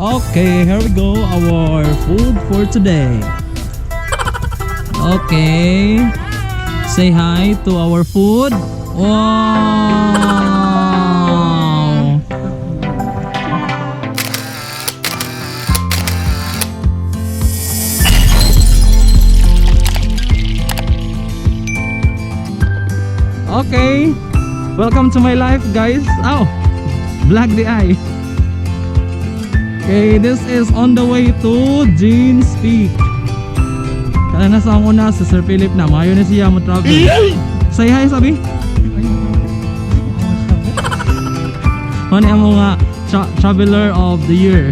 Okay, here we go. Our food for today. Okay. Say hi to our food. Wow. Okay. Welcome to my life, guys. Oh, black the eye. Okay, this is on the way to Jeans Peak. Kaya nasa ang una si Sir Philip na mayo na siya mo travel. Say hi, sabi. Ano ang mga traveler of the year.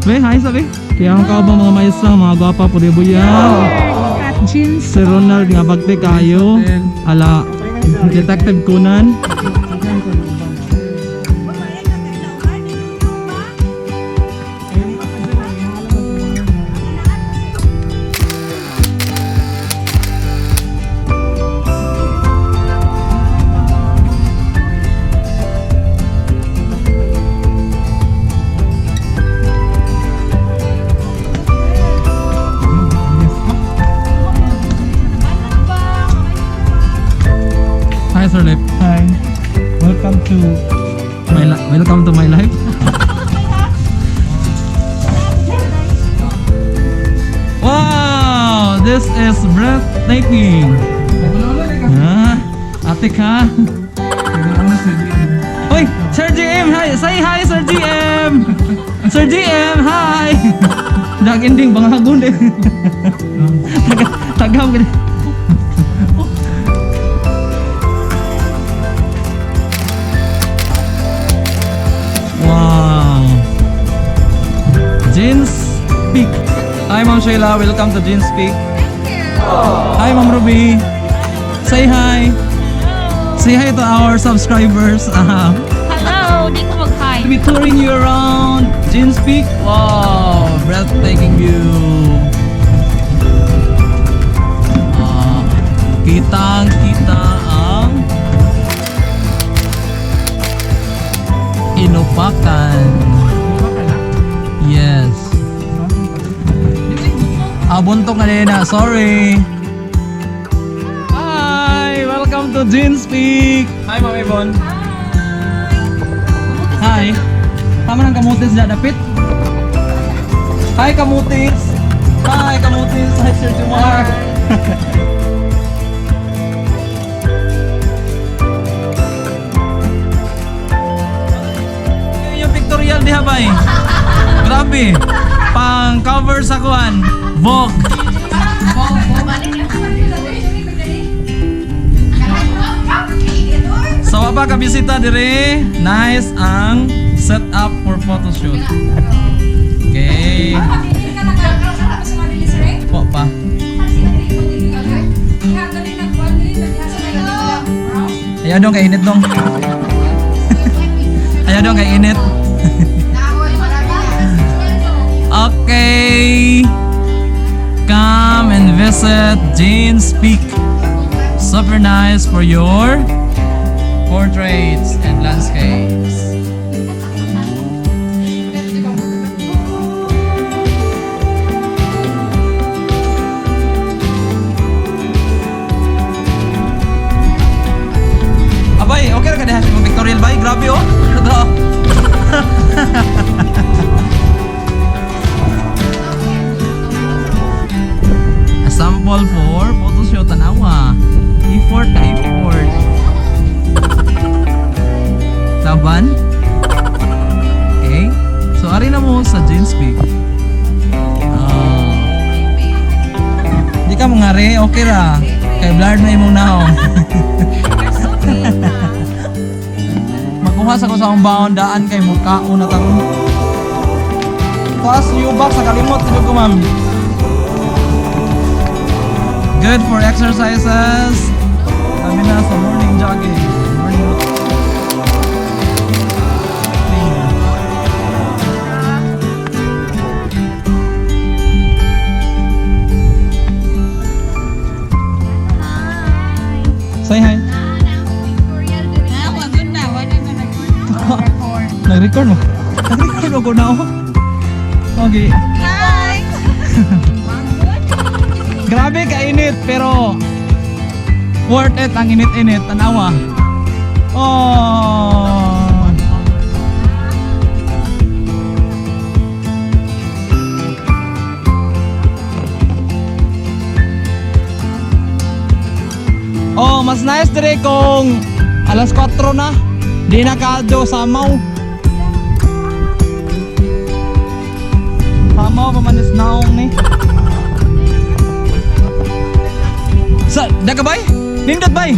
May hi, sabi. Kaya ang kaobang mga maestra, mga gwapa po ribo yan. Si Ronald nga bagte kayo. Ala, Detective Conan. Hi Sir Lip. Hi. Welcome to my life. Wow, this is breathtaking. Ate ka. Hoy, Sir GM, hi. Say hi Sir GM. Sir GM, hi. Dag-ending bangagon eh. Tagam gini. Wow. Jeans Peak. Hi Ma'am Sheila, welcome to Jeans Peak. Hi Ma'am Ruby. Say hi. Say hi to our subscribers. Hello, di ko mag-hi. We'll be touring you around Jeans Peak. Wow, breathtaking view. Kitang-kita ang Inopacan. Yes. Buntok na din na. Sorry. Hi! Welcome to Jeans Peak. Hi, Ma'am Yvonne. Hi. Tama ng kamutis na dapit. Hi, kamutis. Hi, kamutis. Hi, Sir Jumar. Yung pictorial di habay. Grabe. Pang cover sa kuan. Vogue. So apa ka bisita dire? Nice ang setup for photoshoot. Okay. Po pa. Ayaw dong kay init dong. Ayaw dong kay init. Okay. Come and visit Jeans Peak. Super nice for your portraits and landscapes. Abay, okay ra ka diha sa pictorial bay? Grabe oh. Ito. Sample for photoshoot tanawa. Effort na effort. Taban. Okay. So ari na mo sa Jeans Peak. Di ka mangari, okay ra. Kay blurred na imong naong. Makuha sa ko sa akong baon daan kay mukhaon na taron. Tuas yubak sa kalimot dito ko ma'am. Good for exercises. Kami na sa morning jogging. Say hi. Nag-record mo? Nag-record mo ko na ako. Okay. Hi! Grabe kainit pero worth it ang init-init. Tanawa. Oh. Oh, mas nice dire kung alas 4 na. Di na kaldo samaw. Samaw pamanis naong ni. Sa daga bay? Nindot bay?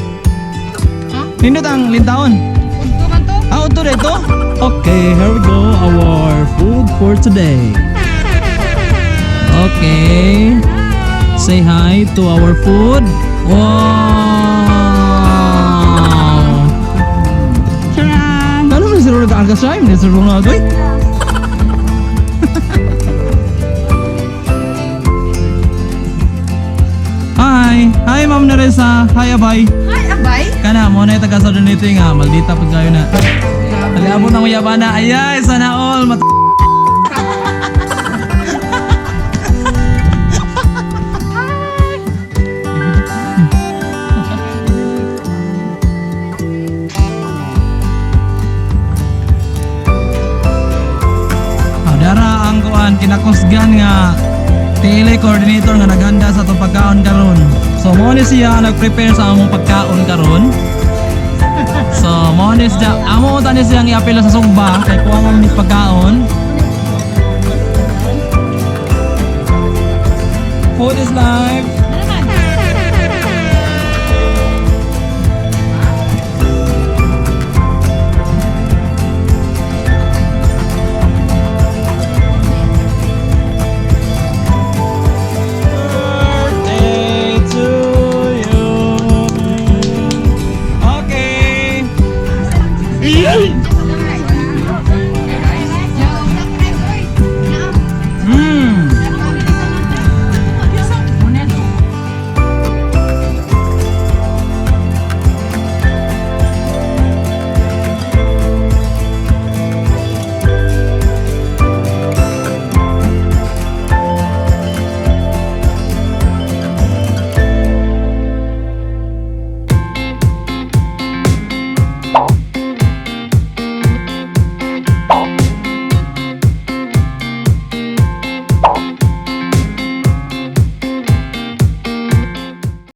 Huh? Nindot ang lintawon. Unto man to? Auto dito? Okay, here we go. Our food for today. Okay. Say hi to our food. Wow! Charan! Ano man sila nag-argas siya? Hindi sila nag-agoy? Hi! Hi Ma'am Neresa! Hi Abay! Hi, Abay! Kana, mo na yung taga-Southern Leyte nga. Maldita po kayo na. Aliabot ng uyabana. Ayay! Sana all! Dara ang kuan kinakusgan nga tele coordinator nga naghanda sa itong pagkaon karon. So mo ni siya nag-prepare sa among pagkaon karon. So mo ni siya amo ta ni siyang iapila sa sugba kay kuwangan ni pagkaon. Food is life.